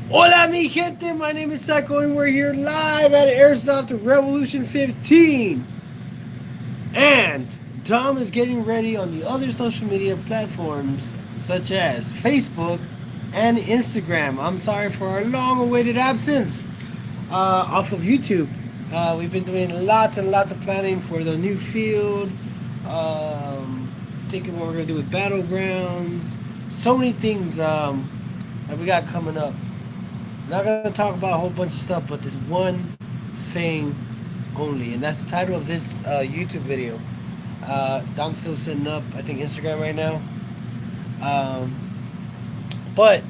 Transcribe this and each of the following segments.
Hola mi gente, my name is Psycho and we're here live at Airsoft Revolution 15. And Dom is getting ready on the other social media platforms such as Facebook and Instagram. I'm sorry for our long awaited absence off of YouTube. We've been doing lots and lots of planning for the new field, thinking what we're going to do with Battlegrounds. So many things that we got coming up. I'm not gonna talk about a whole bunch of stuff, but this one thing only, and that's the title of this YouTube video. Dom's still setting up, I think, Instagram right now. But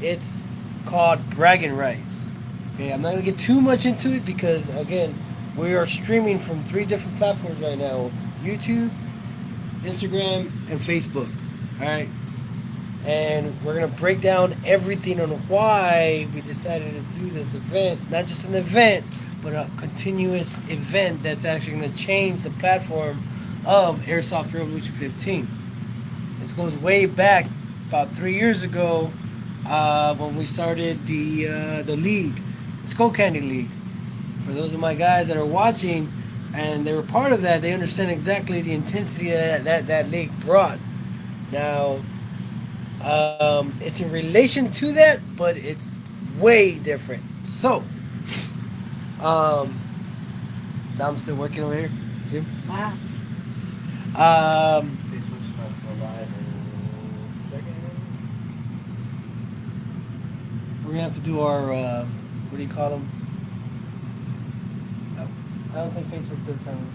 it's called Bragging Rights. Okay, I'm not gonna get too much into it because again, we are streaming from 3 different platforms right now: YouTube, Instagram, and Facebook. All right, and we're gonna break down everything on why we decided to do this event. Not just an event, but a continuous event that's actually gonna change the platform of Airsoft Revolution 15. This goes way back about 3 years ago when we started the league, the Skull Candy League. For those of my guys that are watching and they were part of that, they understand exactly the intensity that league brought. Now, it's in relation to that, but it's way different. So, um, I'm still working over here. See him? Facebook's about to go live in a few seconds. We're gonna have to do our what do you call them? No. I don't think Facebook does sound.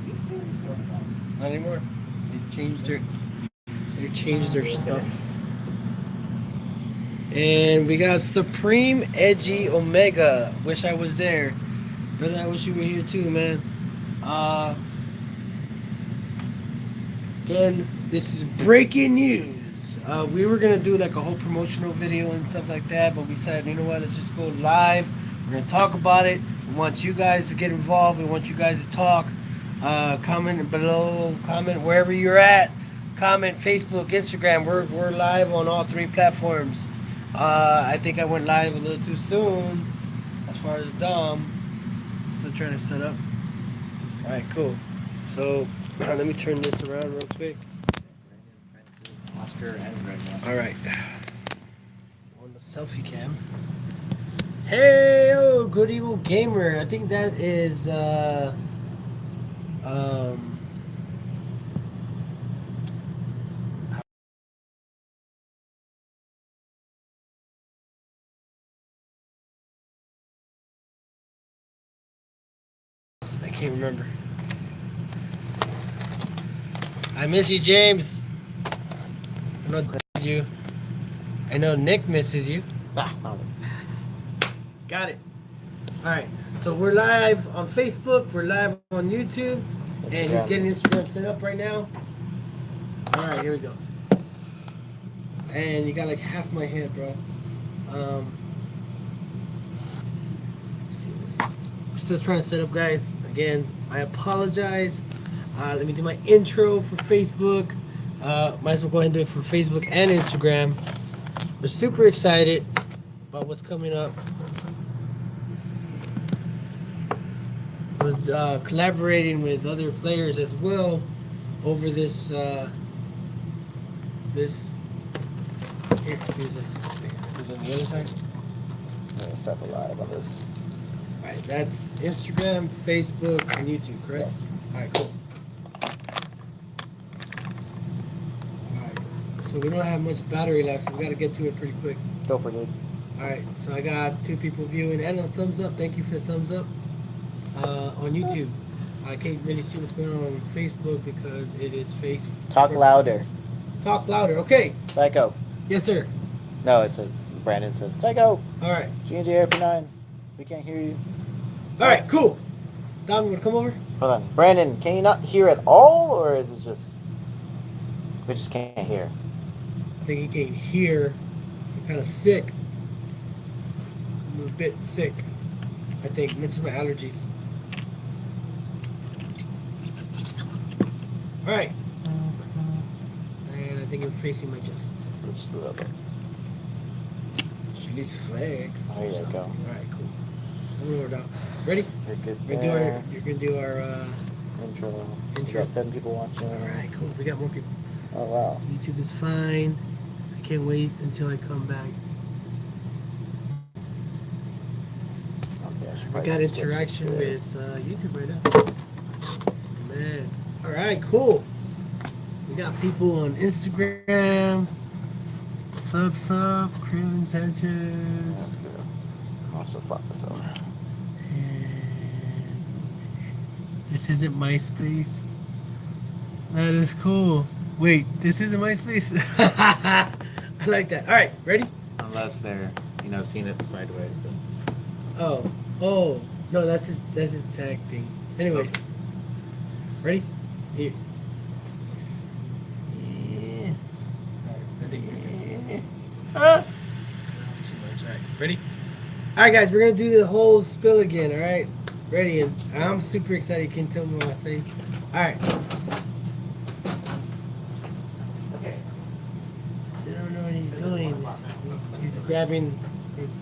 He's still on top. Not anymore. They changed their stuff. And we got Supreme Edgy Omega. Wish I was there. Brother, I wish you were here too, man. Uh, Again, this is breaking news. We were gonna do like a whole promotional video and stuff like that, but we said, you know what, let's just go live. We're gonna talk about it. We want you guys to get involved. We want you guys to talk. Comment below. Comment wherever you're at. Comment Facebook, Instagram. We're live on all 3 platforms. I think I went live a little too soon as far as Dom. Still trying to set up. All right, cool. So let me turn this around real quick. Oscar and Brenda. All right. On the selfie cam. Hey, oh, good evil gamer. I think that is um I can't remember. I miss you, James. I know you. I know Nick misses you. Found Got it. All right. So we're live on Facebook. We're live on YouTube, and he's Instagram. getting Instagram set up right now. All right, here we go. And you got like half my head, bro. Let's see this. We're still trying to set up, guys. Again, I apologize. Let me do my intro for Facebook. Might as well go ahead and do it for Facebook and Instagram. We're super excited about what's coming up. I was collaborating with other players as well over this. This. Here, use this. Who's on the other side? I'm gonna start the live on this. All right, that's Instagram, Facebook, and YouTube, correct? Yes. All right, cool. All right, so we don't have much battery left, so we got to get to it pretty quick. Go for it, dude. All right, so I got 2 people viewing and a thumbs up. Thank you for the thumbs up on YouTube. I can't really see what's going on Facebook because it is face. Talk louder. Talk louder. Okay. Psycho. Yes, sir. No, it says Brandon says Psycho. All right. G&J RP9. We can't hear you. All right. Cool. Dom, you want to come over? Hold on. Brandon, can you not hear at all, or is it just we just can't hear? I think he can't hear. So I'm kind of sick. I'm a bit sick. I think. Mention my allergies. All right. And I think I'm facing my chest. Just a little bit. least flex. There you go. All right, cool. I'm gonna down. Ready? You're good We're there. gonna do our Intro. We intro. got 7 people watching. All right, cool. We got more people. Oh, wow. YouTube is fine. I can't wait until I come back. Okay, I should We probably got switch interaction this. with YouTube right now. Man. All right, cool. We got people on Instagram. Sub, Krillin Sanchez. That's good. I'll also flop this over. And this isn't MySpace. That is cool. Wait, this isn't MySpace? I like that. All right, ready? Unless they're, seeing it sideways. But... Oh, no, that's his tag thing. Anyways, ready? Here. Yeah. All right, ready? Ah! Too much. All right, ready? All right, guys, we're gonna do the whole spill again. All right, ready? And I'm super excited. You can tell me my face. All right. Okay. I don't know what he's doing. He's grabbing.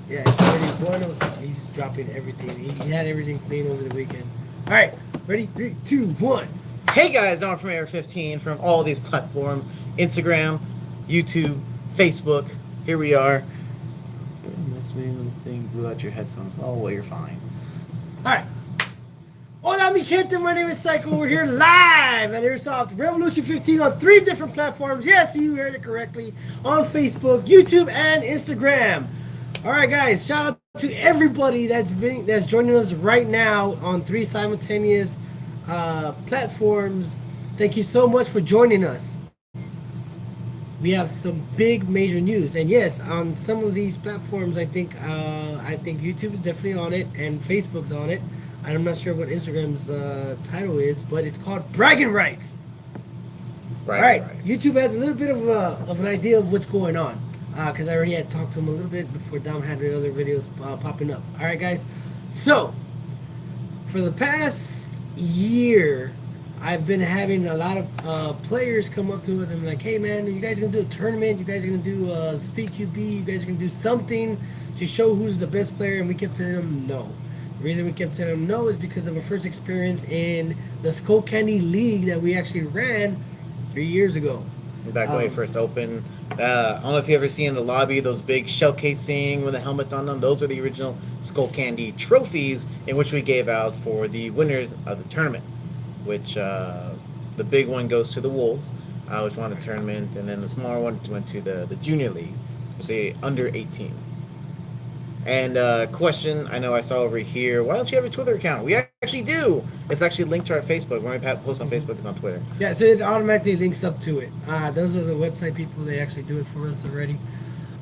Yeah, it's already 106. He's just dropping everything. He had everything clean over the weekend. All right, ready? 3, 2, 1. Hey guys, Don from Air 15 from all these platforms: Instagram, YouTube, Facebook. Here we are. This thing blew out your headphones. Oh, well, you're fine. All right. Hola, mi gente. My name is Psycho. We're here live at Airsoft Revolution 15 on 3 different platforms. Yes, you heard it correctly. On Facebook, YouTube, and Instagram. All right, guys. Shout out to everybody that's joining us right now on 3 simultaneous platforms. Thank you so much for joining us. We have some big major news, and yes, on some of these platforms, I think YouTube is definitely on it, and Facebook's on it. I'm not sure what Instagram's title is, but it's called Bragging Rights. All right, YouTube has a little bit of an idea of what's going on, because I already had talked to him a little bit before Dom had the other videos popping up. All right, guys. So for the past year, I've been having a lot of players come up to us and be like, hey man, you guys are going to do a tournament, you guys are going to do Speed QB, you guys are going to do something to show who's the best player, and we kept telling them no. The reason we kept telling them no is because of our first experience in the Skull Candy League that we actually ran 3 years ago. Back when we first opened. I don't know if you ever seen in the lobby those big shell casing with a helmet on them. Those are the original Skull Candy trophies in which we gave out for the winners of the tournament. Which the big one goes to the Wolves, which won the tournament, and then the smaller one went to the Junior League, which is under 18. And question I know I saw over here, why don't you have a Twitter account? We actually do. It's actually linked to our Facebook. When we post on Facebook, it's on Twitter. Yeah, so it automatically links up to it. Those are the website people. They actually do it for us already.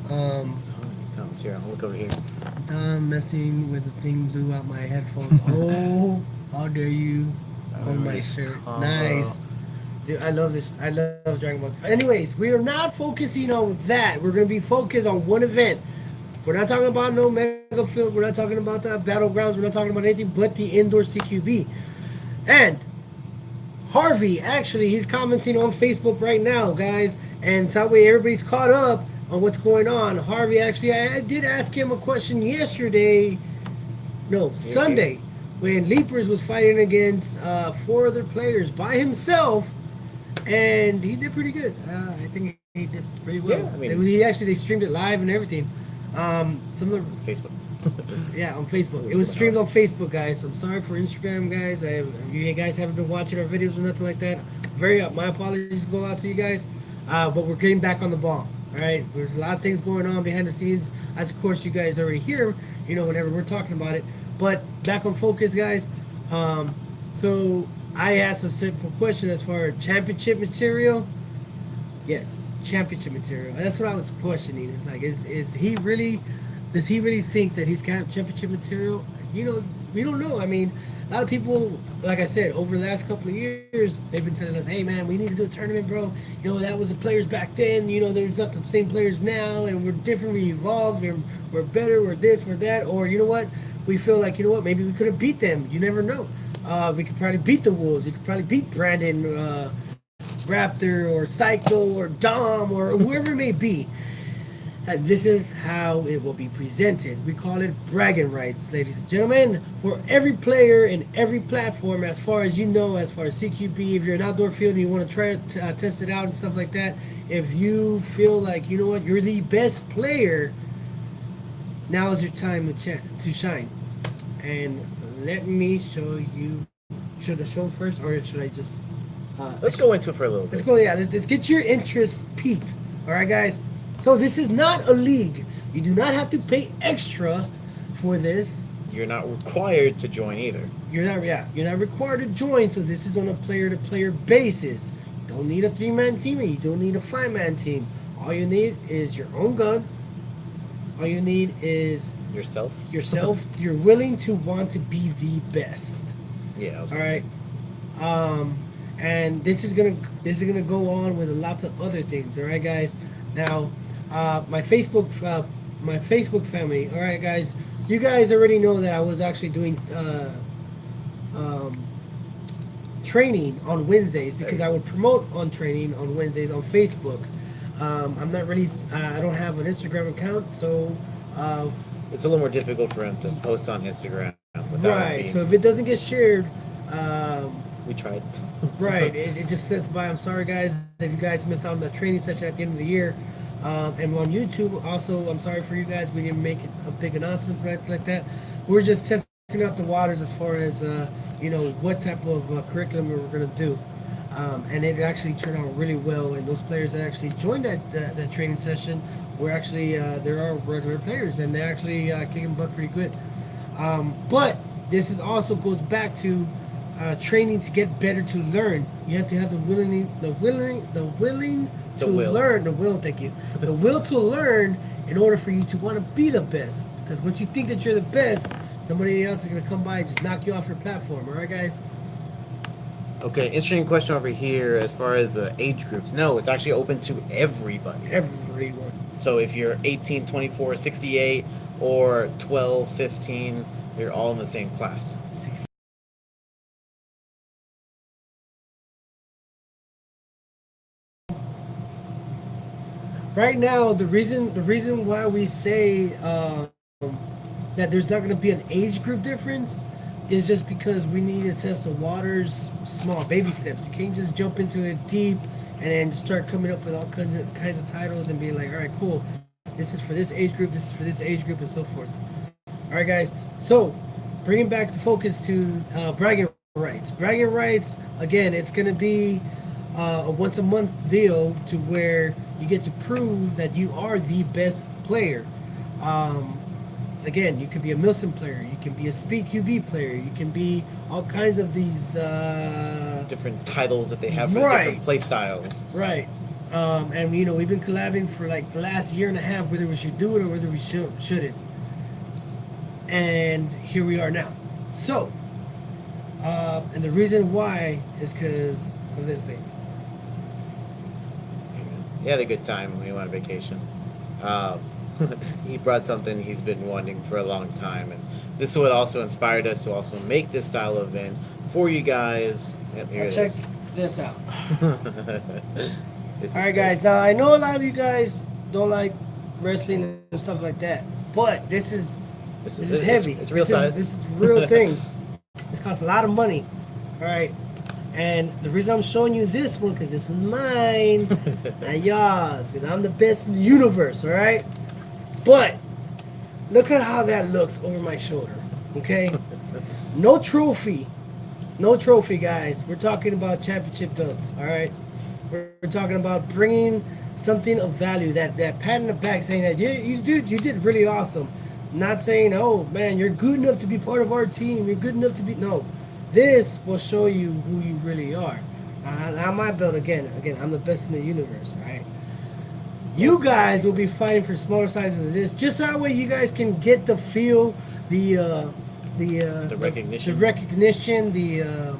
So comes here. I'll look over here. Dom messing with the thing blew out my headphones. Oh, how dare you! On my shirt. Nice. Dude, I love this. I love Dragon Ball Z. Anyways, we are not focusing on that. We're going to be focused on one event. We're not talking about no mega field. We're not talking about the battlegrounds. We're not talking about anything but the indoor CQB. And Harvey, actually, he's commenting on Facebook right now, guys. And so that way everybody's caught up on what's going on. Harvey, actually, I did ask him a question yesterday. No, Sunday. When Leapers was fighting against 4 other players by himself, and he did pretty good. I think he did pretty well. Yeah, I mean, they streamed it live and everything. Some of the Facebook. Yeah, on Facebook. It was streamed on Facebook, guys. I'm sorry for Instagram, guys. You guys haven't been watching our videos or nothing like that. My apologies go out to you guys. But we're getting back on the ball. All right, there's a lot of things going on behind the scenes. As of course you guys already hear, whenever we're talking about it. But back on focus, guys. So I asked a simple question as far as championship material. Yes, championship material. That's what I was questioning. It's like, does he really think that he's got championship material? We don't know. I mean, a lot of people, like I said, over the last couple of years, they've been telling us, hey man, we need to do a tournament, bro. That was the players back then. There's not the same players now, and we're different, we evolved, we're better, we're this, we're that. Or you know what? We feel like, maybe we could have beat them. You never know. We could probably beat the Wolves. We could probably beat Brandon, Raptor, or Psycho, or Dom, or whoever it may be. And this is how it will be presented. We call it bragging rights, ladies and gentlemen, for every player in every platform, as far as you know, as far as CQB. If you're an outdoor field and you want to try it, test it out and stuff like that, if you feel like, you know what, you're the best player, now is your time to shine. And let me show you. Should I show first, or should I just? Let's go into it for a little bit. Let's go. Yeah, let's get your interest peaked. All right, guys. So this is not a league. You do not have to pay extra for this. You're not required to join either. You're not required to join. So this is on a player-to-player basis. You don't need a 3-man team, and you don't need a 5-man team. All you need is your own gun. All you need is Yourself. You're willing to want to be the best. Yeah. I was All gonna right. say. And this is gonna go on with lots of other things. All right, guys. Now, my Facebook family. All right, guys. You guys already know that I was actually doing training on Wednesdays because I would promote on training on Wednesdays on Facebook. I'm not really. I don't have an Instagram account, so. It's a little more difficult for him to post on Instagram. Without Right. So if it doesn't get shared. We tried. Right, it just slips by. I'm sorry, guys, if you guys missed out on that training session at the end of the year. And on YouTube, also, I'm sorry for you guys. We didn't make a big announcement like that. We're just testing out the waters as far as, what type of curriculum we're going to do. And it actually turned out really well. And those players that actually joined that training session were actually, there are regular players, and they're actually kicking butt pretty good. But this is also goes back to training to get better, to learn. You have to have the will to learn in order for you to want to be the best. Because once you think that you're the best, somebody else is going to come by and just knock you off your platform. All right, guys? Okay, interesting question over here as far as age groups. No, it's actually open to everybody. Everyone. So if you're 18, 24, 68, or 12, 15, you're all in the same class. Right now, the reason why we say that there's not going to be an age group difference is just because we need to test the waters, small baby steps. You can't just jump into it deep and then just start coming up with all kinds of titles and being like, all right, cool, this is for this age group, this is for this age group, and so forth. All right, guys. So bringing back the focus to bragging rights. Bragging rights, again, it's going to be a once a month deal to where you get to prove that you are the best player. Again, you can be a Milsim player, you can be a Speed QB player, you can be all kinds of these different titles that they have for different play styles. Right. And we've been collabing for like the last year and a half, whether we should do it or whether we shouldn't. And here we are now. So, and the reason why is because of this baby. He had a good time when he went on vacation. He brought something he's been wanting for a long time, and this is what also inspired us to also make this style of event for you guys. Yep, here Check this out. All right, guys. Now I know a lot of you guys don't like wrestling and stuff like that, but this is heavy. It's real size. This is a real thing. This costs a lot of money. All right. And the reason I'm showing you this one, because this was mine, not yours, because I'm the best in the universe, all right? But look at how that looks over my shoulder, okay? No trophy, guys. We're talking about championship belts, all right? We're talking about bringing something of value, that pat in the back saying that you did really awesome. Not saying, oh, man, you're good enough to be part of our team. You're good enough to be, no. This will show you who you really are. Now my belt, again, I'm the best in the universe, right? You guys will be fighting for smaller sizes of this, just that way you guys can get the feel, the recognition, the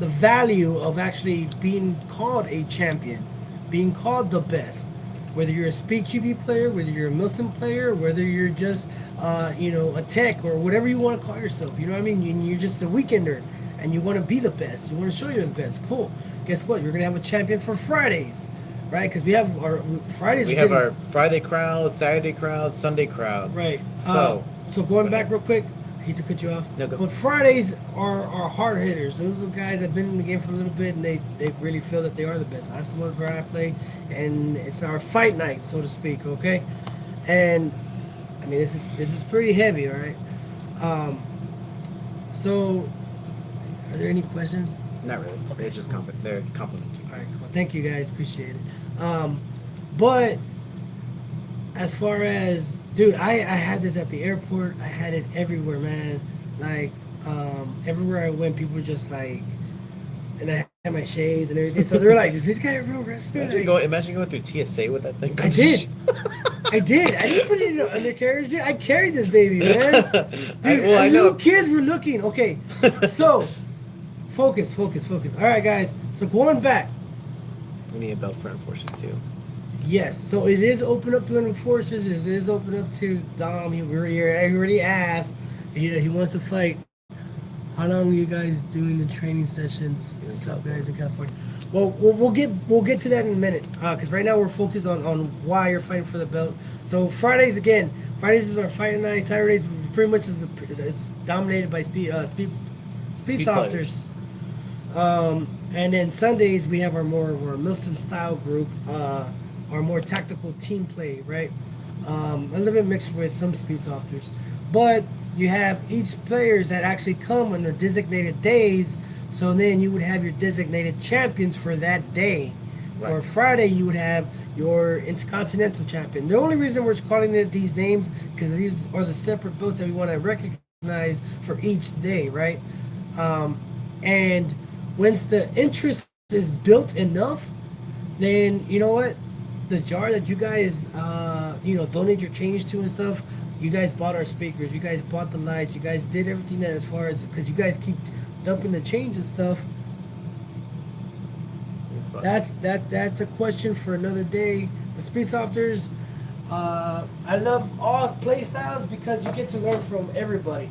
value of actually being called a champion, being called the best. Whether you're a Speed QB player, whether you're a Milsim player, whether you're just, a tech or whatever you want to call yourself, you know what I mean? You're just a weekender and you want to be the best. You want to show you're the best. Cool. Guess what? You're going to have a champion for Fridays. right? Because we have our Fridays. We have our Friday crowd, Saturday crowd, Sunday crowd. Right. So Go going back ahead. real quick, I hate to cut you off, No, go. but Fridays are hard hitters. Those are guys that have been in the game for a little bit, and they really feel that they are the best. That's the ones where I play, and it's our fight night, so to speak. Okay, and I mean this is pretty heavy, all right. Um, so are there any questions? Not really. Okay. They're complimenting. All right, cool. Thank you guys, appreciate it. But as far as dude, I had this at the airport. I had it everywhere, man. Like everywhere I went, people were just like, and I had my shades and everything. So they were like, "Is this guy a real wrestler?" Imagine going through TSA with that thing. I did. I did. I didn't put it in an undercarriage. Dude. I carried this baby, man. Dude, I know. little kids were looking. Okay, so focus. All right, guys. So going back. We need a belt for enforcement too. Yes, so it is open up to enforcers. It is open up to Dom. He already asked. He wants to fight. How long are you guys doing the training sessions? What's up, guys in California? Well, we'll get to that in a minute. Because right now we're focused on why you're fighting for the belt. So Fridays is our fight night. Saturdays pretty much is dominated by speed softers. And then Sundays we have our Muslim style group. Our more tactical team play, right? A little bit mixed with some speed softers. But you have each players that actually come on their designated days. So then you would have your designated champions for that day. Right. For Friday, you would have your Intercontinental Champion. The only reason we're calling it these names because these are the separate belts that we want to recognize for each day, right? And once the interest is built enough, then you know what? The jar that you guys, donate your change to and stuff, you guys bought our speakers, you guys bought the lights, you guys did everything that as far as, because you guys keep dumping the change and stuff. That's a question for another day. The speed softers, I love all play styles because you get to learn from everybody.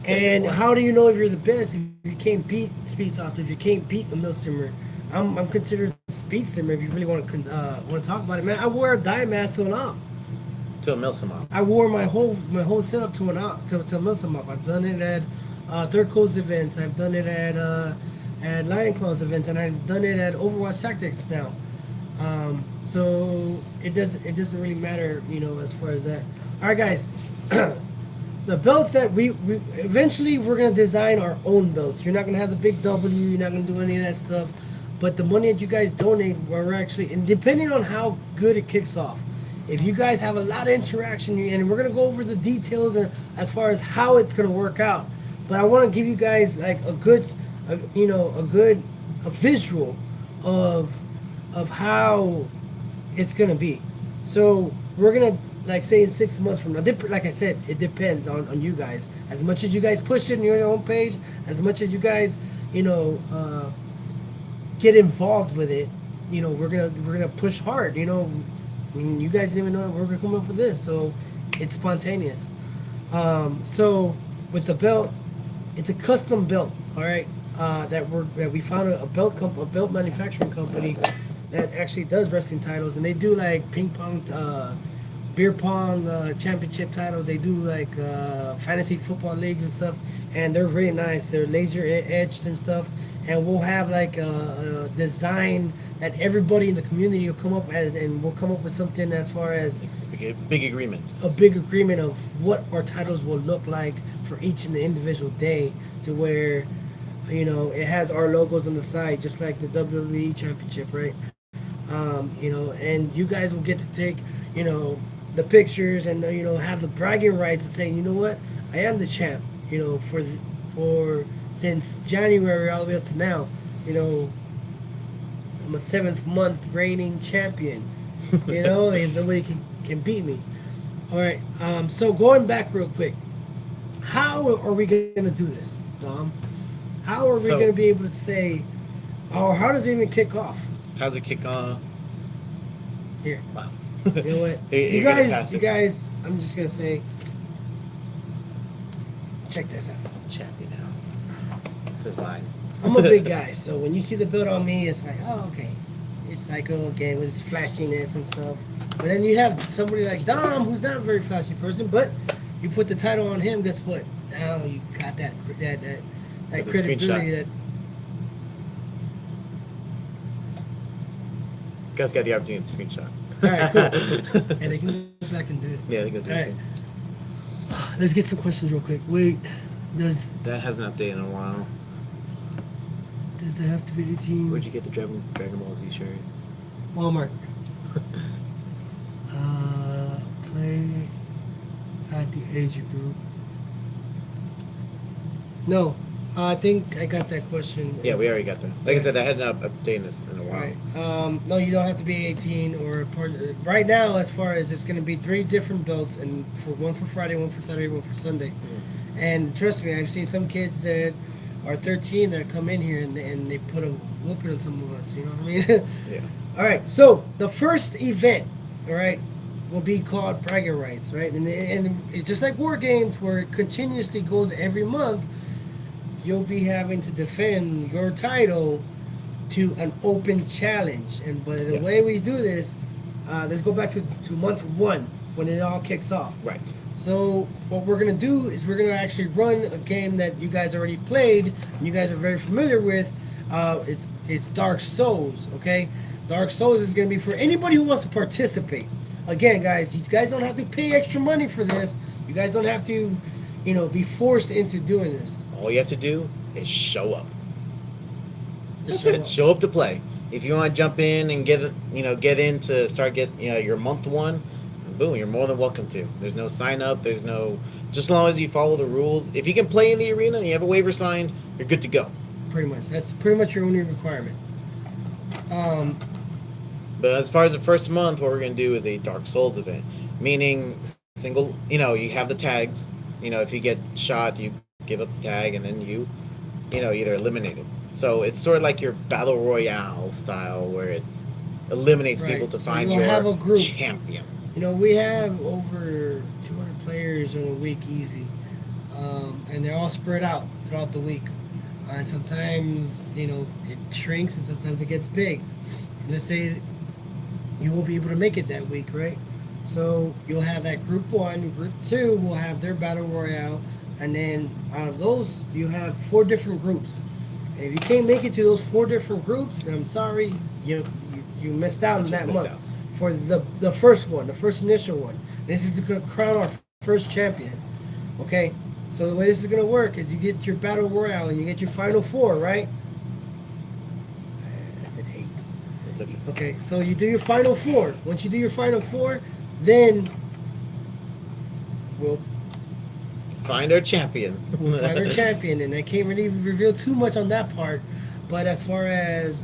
And how do you know if you're the best if you can't beat speed softers, you can't beat a mill simmer? I'm considered a speed simmer if you really want to talk about it, man. I wore a die mask to an op. To a Milsim op. I wore my whole setup to an op to a Milsim op. I've done it at Third Coast events. I've done it at Lion Claws events, and I've done it at Overwatch Tactics now. So it doesn't really matter, as far as that. All right, guys. The belts that we eventually we're gonna design our own belts. You're not gonna have the big W. You're not gonna do any of that stuff. But the money that you guys donate, we're actually, and depending on how good it kicks off, if you guys have a lot of interaction, and we're gonna go over the details and as far as how it's gonna work out. But I want to give you guys like a visual of how it's gonna be. So we're gonna say in 6 months from now. Like I said, it depends on you guys. As much as you guys push it on your own page, as much as you guys get involved with it, we're gonna push hard. You guys didn't even know we're gonna come up with this, so it's spontaneous. So with the belt, it's a custom belt, all right. That we found a belt manufacturing company that actually does wrestling titles, and they do like ping pong, beer pong championship titles. They do like fantasy football leagues and stuff, and they're really nice. They're laser etched and stuff. And we'll have like a design that everybody in the community will come up with, and we'll come up with something as far as a big agreement. A big agreement of what our titles will look like for each and the individual day, to where it has our logos on the side, just like the WWE Championship, right? And you guys will get to take the pictures and have the bragging rights of saying, you know what, I am the champ. For since January all the way up to now, I'm a 7th month reigning champion. And nobody can beat me. All right. So going back real quick, how are we gonna do this, Dom? How are we gonna be able to say, or how does it even kick off? How's it kick off? Here. Wow. You know what? you guys, I'm just gonna say, check this out. Champion now. This is mine. I'm a big guy, so when you see the build on me, it's like, oh, okay. it's Psycho again with its flashiness and stuff. But then you have somebody like Dom, who's not a very flashy person, but you put the title on him. Guess what? Now you got that credibility. That You guys got the opportunity to screenshot. all right, cool. And they can go back and do it. Yeah, they can do it. All right. Let's get some questions real quick. Wait, That hasn't updated in a while. does it have to be 18? Where'd you get the Dragon Ball Z shirt? Walmart. Play at the age group. No, I think I got that question. Yeah, we already got that. Like I said, that hasn't updated this in a while. Right. No, you don't have to be 18 or part. Right now, as far as it's going to be 3 different belts, and one for Friday, one for Saturday, one for Sunday. And trust me, I've seen some kids that are 13 that come in here and they put a whooping on some of us. You know what I mean? Yeah. All right. So the first event, all right, will be called bragging rights, right? And it's just like War Games, where it continuously goes every month. You'll be having to defend your title to an open challenge. And by the way we do this, let's go back to month 1 when it all kicks off. Right. So what we're gonna do is we're gonna actually run a game that you guys already played and you guys are very familiar with. It's Dark Souls, okay? Dark Souls is gonna be for anybody who wants to participate. Again, guys, you guys don't have to pay extra money for this. You guys don't have to, be forced into doing this. All you have to do is show up. Just That's it. Show up to play. If you want to jump in and get in to start your month 1, boom, you're more than welcome to. There's no sign up. There's no, just as long as you follow the rules. If you can play in the arena and you have a waiver signed, you're good to go. Pretty much. That's pretty much your only requirement. But as far as the first month, what we're going to do is a Dark Souls event, meaning single, you have the tags. If you get shot, you give up the tag and then you either eliminate it. So it's sort of like your Battle Royale style where it eliminates people to find your have a group. Champion. We have over 200 players in a week easy. And they're all spread out throughout the week. And sometimes, it shrinks and sometimes it gets big. And let's say you won't be able to make it that week, right? So you'll have that group 1, group 2 will have their battle royale, and then out of those you have 4 different groups. And if you can't make it to those 4 different groups, then I'm sorry, you missed out on that month. For the first one, the first initial one. This is to crown our first champion. Okay? So the way this is gonna work is you get your battle royale and you get your final 4, right? Okay, so you do your final 4. Once you do your final 4, then we'll find our champion. We'll find our champion, and I can't really reveal too much on that part. But as far as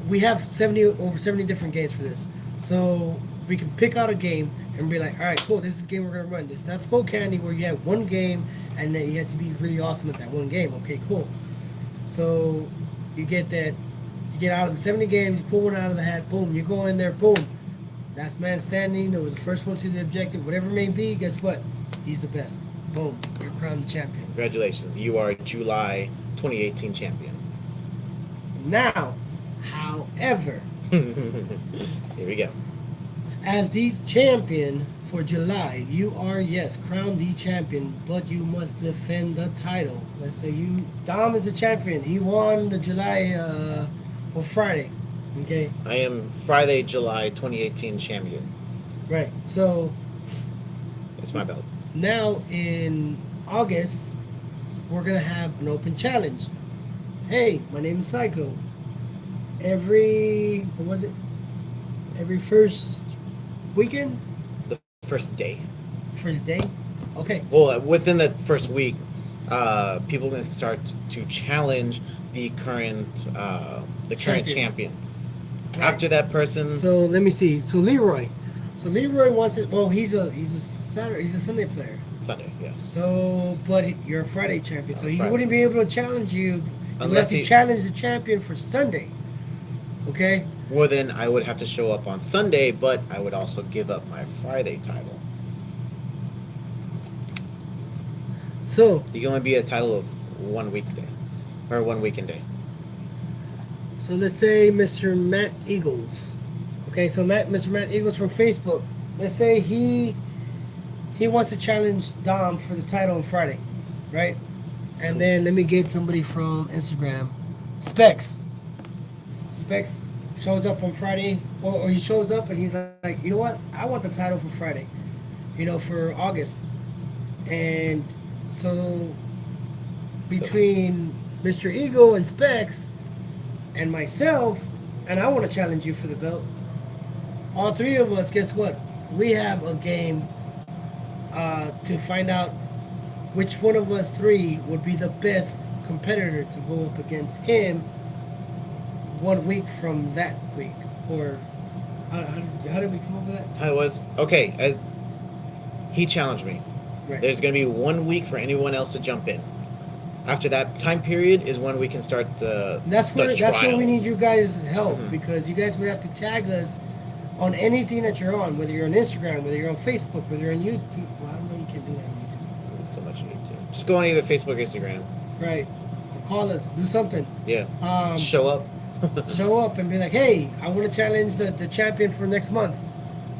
we have over 70 different games for this, so we can pick out a game and be like, all right, cool, this is the game we're gonna run. This not Skull Candy where you have one game and then you have to be really awesome at that one game. Okay, cool. So you get that. You get out of the 70 games, you pull one out of the hat, boom, you go in there, boom. Last man standing, it was the first one to the objective, whatever it may be, guess what? He's the best. Boom, you're crowned the champion. Congratulations, you are July 2018 champion. Now, however, here we go. As the champion for July, you are, yes, crowned the champion, but you must defend the title. Let's say Dom is the champion. He won the July for Friday. Okay. I am Friday, July 2018 champion. Right. So it's my belt. Now in August, we're gonna have an open challenge. Hey, my name is Psycho. Every first weekend? The first day. First day? Okay. Well, within the first week, people are going to start to challenge the current champion. Right. After that person. So let me see. So Leroy wants it. Well, he's a Sunday player. Sunday, yes. So, but you're a Friday champion, so he wouldn't be able to challenge you unless he challenged the champion for Sunday. Okay. Well, then I would have to show up on Sunday, but I would also give up my Friday title. So you can only be a title of one weekday, or one weekend day. So let's say Mr. Matt Eagles. Okay, so Mr. Matt Eagles from Facebook. Let's say he wants to challenge Dom for the title on Friday, right? And Cool. then let me get somebody from Instagram. Specs. Specs shows up on Friday, or he shows up and he's like, you know what? I want the title for Friday, for August. And so between Mr. Ego and Specs and myself, and I want to challenge you for the belt. All three of us, guess what? We have a game to find out which one of us three would be the best competitor to go up against him 1 week from that week. Or how did we come up with that? I was okay. He challenged me. Right. There's going to be 1 week for anyone else to jump in. After that time period is when we can start. That's where we need you guys' help, Mhm. because you guys would have to tag us on anything that you're on, whether you're on Instagram, whether you're on Facebook, whether you're on YouTube. Well, I don't know, you can't do that on YouTube. Not so much on YouTube. Just go on either Facebook or Instagram. Right. Or call us, do something. Yeah. Um, Show up. show up and be like, hey, I want to challenge the champion for next month.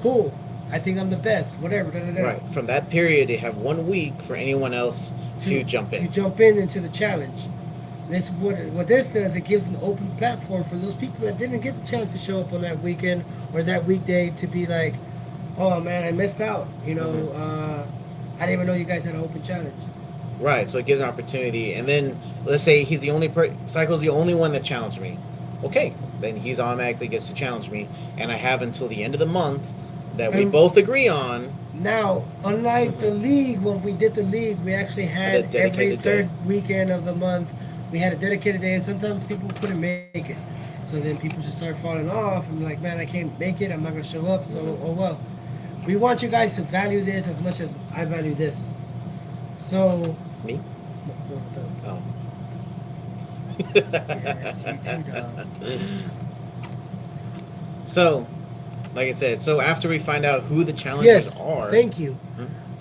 Cool. I think I'm the best. Whatever. Da, da, da. Right. From that period, they have 1 week for anyone else to jump in. To jump in into the challenge. This what this does. It gives an open platform for those people that didn't get the chance to show up on that weekend or that weekday to be like, oh man, I missed out. I didn't even know you guys had an open challenge. Right. So it gives an opportunity, and then let's say he's the only Psycho's the only one that challenged me. Okay, then he's automatically gets to challenge me, and I have until the end of the month that we both agree on. Now, unlike the league, when we did the league, we actually had A dedicated every third day. weekend of the month, we had a dedicated day, and sometimes people couldn't make it. So then people just start falling off and be like, man, I can't make it, I'm not going to show up, so oh well. We want you guys to value this as much as I value this. So... Me? No. Oh. Yes, you too, dog. So, like I said, so after we find out who the challengers Yes, are, thank you.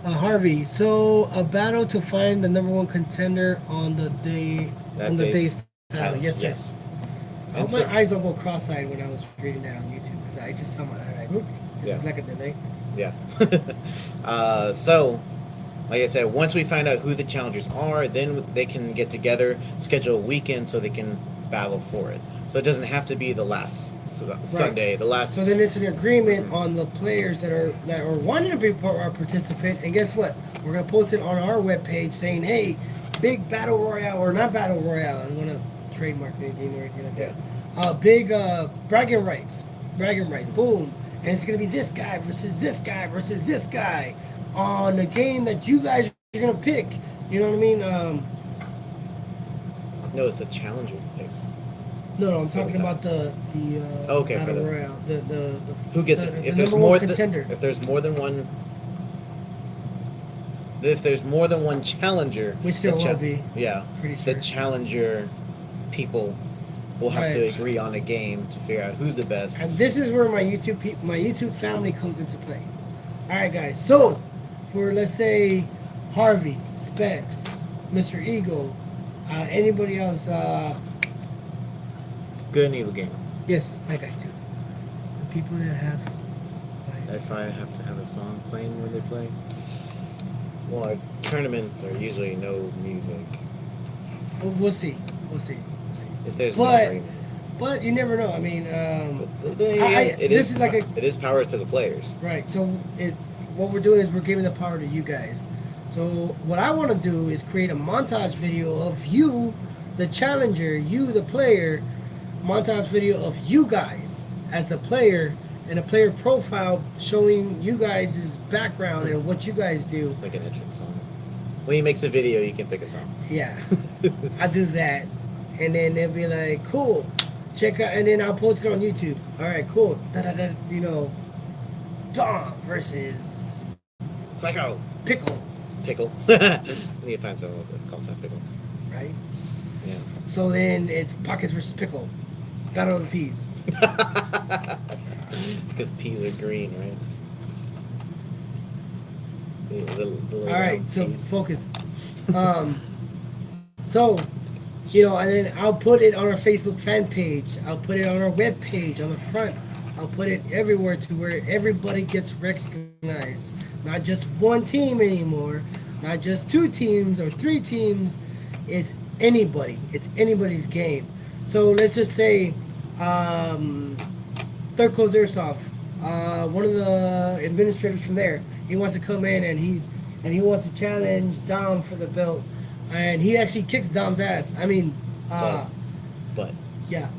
Harvey, so a battle to find the number one contender on the day That on the day's day's title. Yes, sir. Yes. I hope And my eyes don't go cross-eyed when I was reading that on YouTube, because I just saw my eye like, whoop, this is like a delay. Yeah. So, like I said, once we find out who the challengers are, then they can get together, schedule a weekend so they can battle for it. So it doesn't have to be the last Sunday, the last. So then it's an agreement on the players that are wanting to be our participant, and guess what? We're gonna post it on our webpage saying, "Hey, big battle royale or not battle royale." I don't want to trademark anything or anything like that. Big bragging rights, boom, and it's gonna be this guy versus this guy versus this guy on a game that you guys are gonna pick. You know what I mean? No, it's the challenger picks. No, I'm talking about the Okay, battle for the- royale. The Who gets the, it? the If there's number one more, contender. if there's more than one. If there's more than one challenger, Which there the will be. Yeah, Pretty sure. the challenger people will have to Right. agree on a game to figure out who's the best. And this is where my YouTube family comes into play. All right, guys. So, for let's say Harvey, Specs, Mr. Eagle, anybody else? Good and evil game. Yes, that guy too. The people that have. If I have to have a song playing when they play. Well, our tournaments are usually no music. We'll see. We'll see. If there's no But agreement. but you never know. I mean, It is power to the players. right. So what we're doing is we're giving the power to you guys. So what I want to do is create a montage video of you, the challenger, you, the player, montage video of you guys as a player and a player profile showing you guys' background and what you guys do. Like an entrance song. When he makes a video, you can pick a song. Yeah, I do that, and then they'll be like, "Cool, check out," and then I'll post it on YouTube. All right, cool. Da da da. Dom versus Psycho. Pickle, Pickle. We need to find someone that calls that pickle. right? Yeah. So then it's Pockets versus Pickle, Battle of the Peas. Because peas are green, right? The little All right, round so peas. focus. So And then I'll put it on our Facebook fan page. I'll put it on our web page on the front. I'll put it everywhere to where everybody gets recognized. Not just one team anymore, not just two teams or three teams. It's anybody. It's anybody's game. So let's just say Third Coast Airsoft, one of the administrators from there, he wants to come in and he wants to challenge Dom for the belt, and he actually kicks Dom's ass. I mean, but yeah.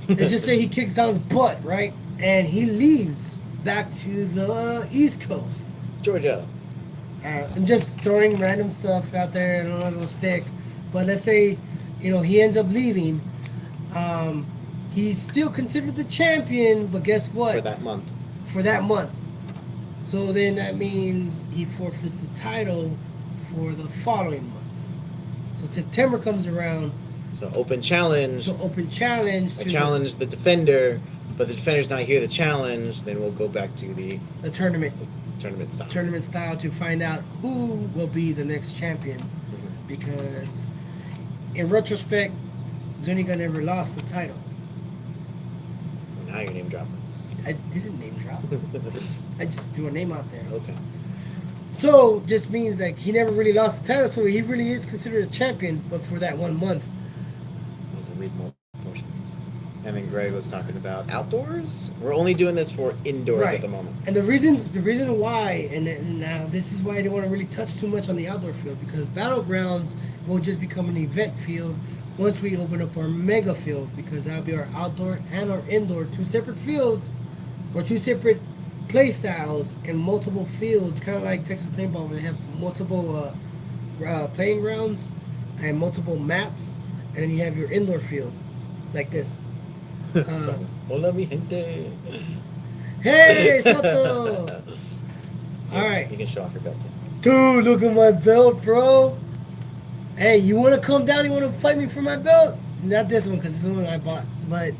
Let's just say he kicks Dom's butt, right? And he leaves back to the East Coast. Georgia. I'm just throwing random stuff out there and a little stick. But let's say, he ends up leaving. He's still considered the champion, but guess what? For that month. For that month. So then that means he forfeits the title for the following month. So September comes around. So open challenge. I challenge the defender, but the defender's not here to challenge. Then we'll go back to the tournament. Tournament style To find out who will be the next champion. Mm-hmm. Because in retrospect, Zuniga never lost the title. Now you're name dropping. I didn't name drop. I just threw a name out there. Okay. So just means like he never really lost the title, so he really is considered a champion, but for that 1 month. There's a read more portion. And then Greg was talking about outdoors. We're only doing this for indoors at the moment. And the reason why, and now this is why I don't want to really touch too much on the outdoor field, because Battlegrounds will just become an event field once we open up our mega field, because that'll be our outdoor and our indoor, two separate fields or two separate play styles and multiple fields, kind of like Texas paintball, where they have multiple playing grounds and multiple maps, and then you have your indoor field like this. Hola mi gente. Hey, Soto! Alright. You can show off your belt too. Dude, look at my belt, bro. Hey, you want to come down? You want to fight me for my belt? Not this one, because this one I bought. But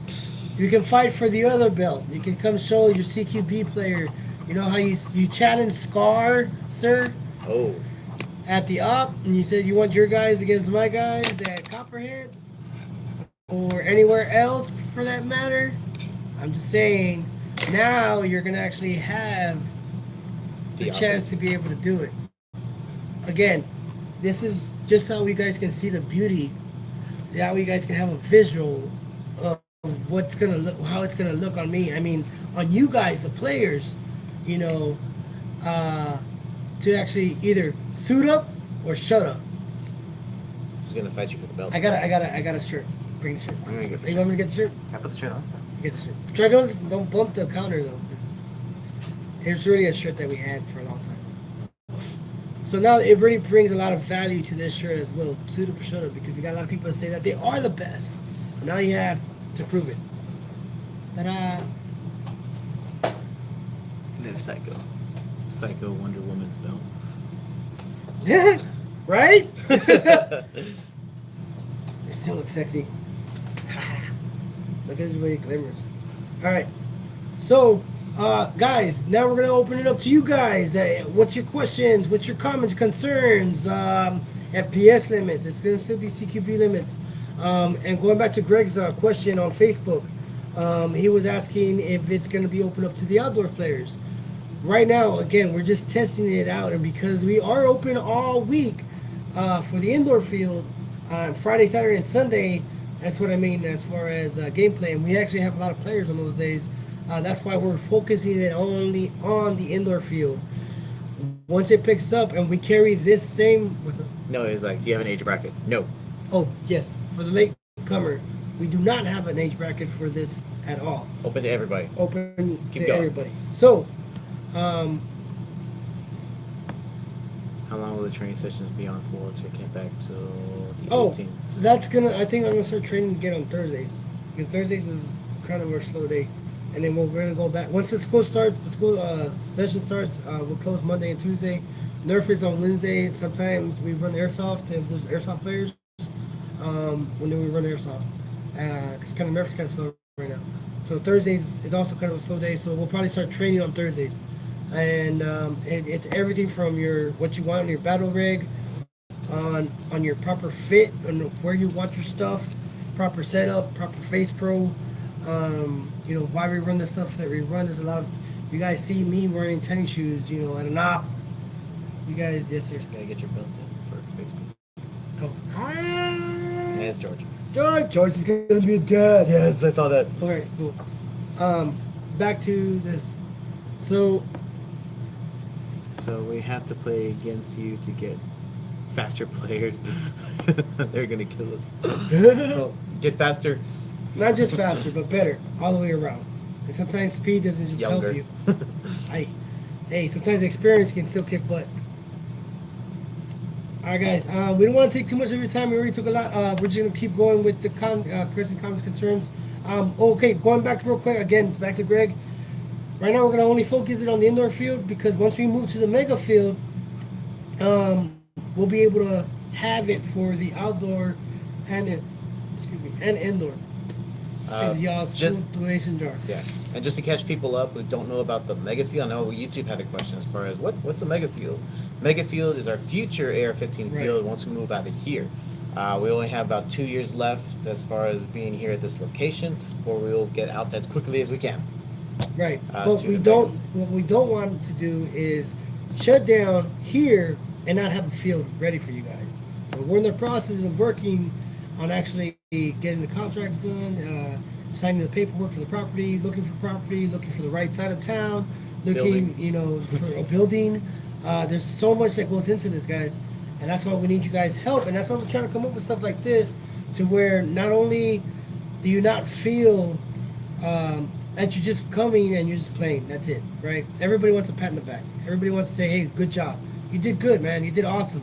you can fight for the other belt. You can come show your CQB player. You know how you challenged Scar, sir? Oh. At the op, and you said you want your guys against my guys at Copperhead? Or anywhere else for that matter. I'm just saying, now you're going to actually have the chance to be able to do it. Again, this is just how you guys can see the beauty, how you guys can have a visual of what's gonna look, how it's gonna look on me. I mean, on you guys, the players, to actually either suit up or shut up. He's gonna fight you for the belt. I got a shirt. Bring the shirt. I'm gonna get the You want me to get the shirt? Can I put the shirt on? Get the shirt. Try don't bump the counter though. It's really a shirt that we had for a long time. So now it really brings a lot of value to this shirt as well, suit up or shut up, because we got a lot of people that say that they are the best. But now you have to prove it. Ta-da! Live Psycho Wonder Woman's belt. Right? It still looks sexy. Look at this way it glimmers. Alright. So, guys, now we're going to open it up to you guys. What's your questions? What's your comments, concerns? FPS limits. It's going to still be CQB limits. And going back to Greg's question on Facebook, he was asking if it's going to be open up to the outdoor players. Right now, again, we're just testing it out. And because we are open all week for the indoor field, Friday, Saturday, and Sunday, that's what I mean as far as gameplay. And we actually have a lot of players on those days. That's why we're focusing it only on the indoor field. Once it picks up and we carry this same... What's up? No, it's like, do you have an age bracket? No. Oh, yes. For the late comer, we do not have an age bracket for this at all. Open to everybody. Open Keep to going. everybody. So, how long will the training sessions be on for to get back to the 18th? That's gonna... I think I'm gonna start training again on Thursdays, because Thursdays is kind of our slow day. And then we're going to go back. Once the school starts, the school session starts, we'll close Monday and Tuesday. Nerf is on Wednesday. Sometimes we run Airsoft if there's Airsoft players. When do we run Airsoft? Because kind of Nerf is kind of slow right now. So Thursdays is also kind of a slow day. So we'll probably start training on Thursdays. And it's everything from what you want in your battle rig, on your proper fit, on where you want your stuff, proper setup, proper face pro. You know why we run the stuff that we run. There's a lot of you guys see me wearing tennis shoes, you know, and an op. You guys, yes sir. You gotta get your belt in for Facebook. Oh, hi. And it's George. George is gonna be a dad. Yes, I saw that. Okay, cool. Back to this. So we have to play against you to get faster players. They're gonna kill us. Well, get faster. not just faster, but better all the way around. And sometimes speed doesn't just Younger. help you. Hey, sometimes experience can still kick butt. All right, guys. We don't want to take too much of your time. We already took a lot. We're just gonna keep going with the questions, comments, concerns. Okay, going back real quick again, back to Greg. Right now, we're gonna only focus it on the indoor field because once we move to the mega field, we'll be able to have it for the outdoor and indoor. Y'all's just- donation jar. Yeah, and just to catch people up who don't know about the mega field, I know YouTube had a question as far as what's the mega field. Mega field is our future AR-15 Right. field once we move out of here. We only have about 2 years left as far as being here at this location, or we'll get out as quickly as we can. Right. To But the we mega. don't. What we don't want to do is shut down here and not have a field ready for you guys. So we're in the process of working on actually getting the contracts done, signing the paperwork for the property, looking for the right side of town, looking, Building. you know, for a building. There's so much that goes into this, guys, and that's why we need you guys' help, and that's why we're trying to come up with stuff like this, to where not only do you not feel that you're just coming and you're just playing. That's it, right? Everybody wants a pat in the back. Everybody wants to say, "Hey, good job. You did good, man. You did awesome."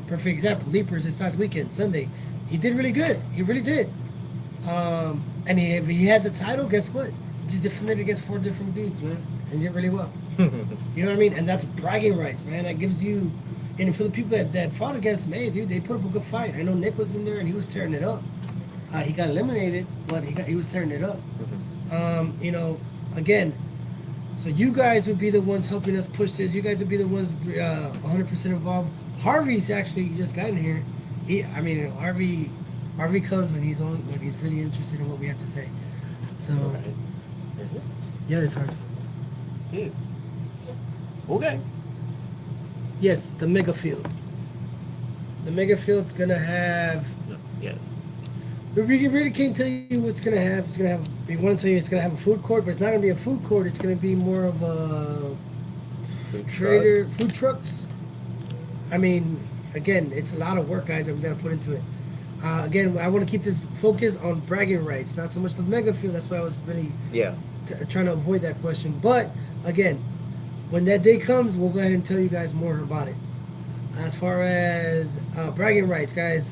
Perfect example: Leapers this past weekend, Sunday. He did really good. He really did. And if he had the title, guess what? He just defended against 4 different dudes, man, and did really well. You know what I mean? And that's bragging rights, man. That gives you, and for the people that fought against him, hey, dude, they put up a good fight. I know Nick was in there and he was tearing it up. He got eliminated, but he was tearing it up. You know, again, so you guys would be the ones helping us push this. You guys would be the ones 100% involved. Harvey's actually just gotten here. Harvey comes when he's really interested in what we have to say. So Right. Is it? yeah, it's hard. Dude. Okay. Yes, the mega field. The mega field's gonna have. No. Yes. We really can't tell you what's gonna have. It's gonna have. We want to tell you it's gonna have a food court, but it's not gonna be a food court. It's gonna be more of a food trucks. I mean, again, it's a lot of work, guys, that we gotta put into it. Again, I want to keep this focused on bragging rights, not so much the mega field. That's why I was really trying to avoid that question. But again, when that day comes, we'll go ahead and tell you guys more about it. As far as bragging rights, guys,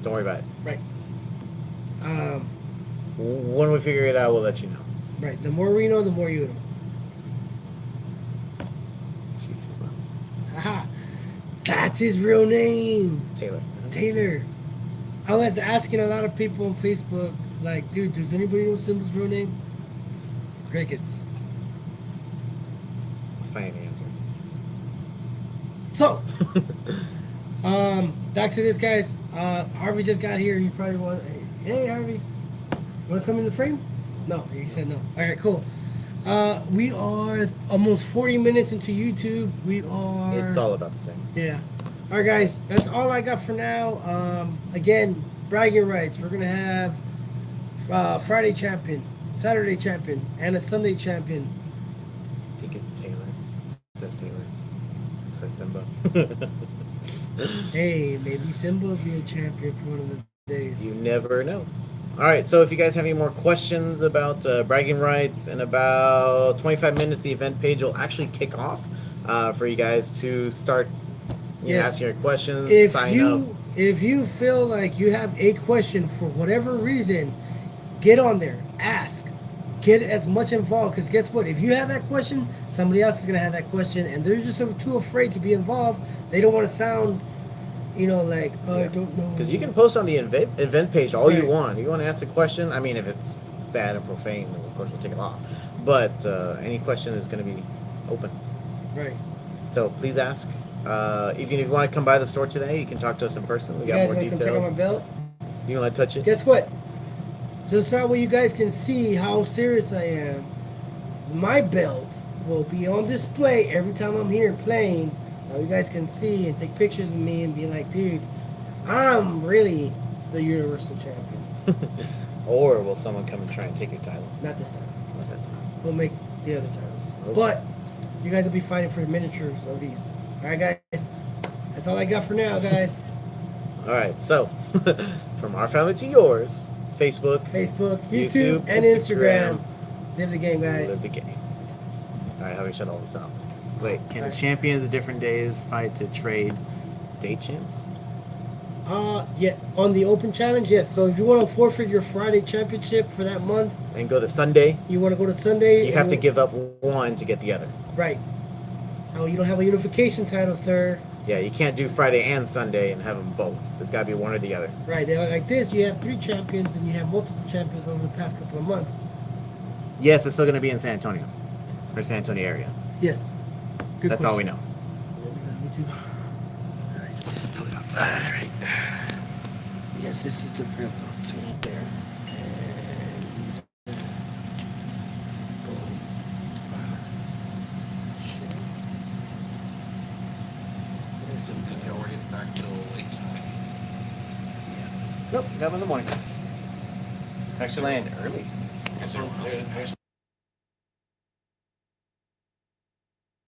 Don't worry about it. right. When we figure it out, we'll let you know. Right. The more we know, the more you know. Chief Simba. Haha. That's his real name, Taylor. Taylor. I was asking a lot of people on Facebook, like, dude, does anybody know Simba's real name? Crickets. Let's find the answer. So, back to this, guys. Harvey just got here. You probably want, hey, Harvey, you want to come in the frame? No, he said no. All right, cool. We are almost 40 minutes into YouTube. We are. It's all about the same. Yeah. All right, guys. That's all I got for now. Again, bragging rights. We're gonna have Friday champion, Saturday champion, and a Sunday champion. I think it's Taylor. It says Taylor. It says Simba. Hey, maybe Simba will be a champion for one of the days. You never know. All right, so if you guys have any more questions about bragging rights, in about 25 minutes, the event page will actually kick off for you guys to start asking your questions, sign up. If you feel like you have a question for whatever reason, get on there, ask, get as much involved. Because guess what? If you have that question, somebody else is gonna have that question, and they're just too afraid to be involved. They don't want to sound, like, oh, I don't know. Because you can post on the event page all you Right. want. You want to ask a question? I mean, if it's bad and profane, then of course we'll take it off. But any question is going to be open. Right. So please ask. If you want to come by the store today, you can talk to us in person. We You got guys more want to come check out details. my belt? You want to touch it? Guess what? Just that way you guys can see how serious I am. My belt will be on display every time I'm here playing. Now you guys can see and take pictures of me and be like, dude, I'm really the Universal Champion. Or will someone come and try and take your title? Not this time. Not that time. We'll make the other titles. Okay. But you guys will be fighting for miniatures of these. All right, guys? That's all I got for now, guys. All right. So, from our family to yours, Facebook, YouTube, and Instagram. Live the game, guys. Live the game. All right, how do we shut all this out? Wait, can All the right. champions of different days fight to trade date champs? Yeah, on the open challenge, yes. So if you want to forfeit your Friday championship for that month, And go to Sunday. you want to go to Sunday. You have to give up one to get the other. Right. Oh, you don't have a unification title, sir. Yeah, you can't do Friday and Sunday and have them both. It's got to be one or the other. Right. They're like this, you have 3 champions and you have multiple champions over the past couple of months. Yes, it's still going to be in San Antonio, or San Antonio area. Yes. Good That's all we question. know. Me too. All right, let's do it. All right. Yes, this is the real belt right there. And boom. Shit. This is I think y'all were getting back till late tonight. Nope, got them in the morning class. Actually land early. Guess everyone else. There's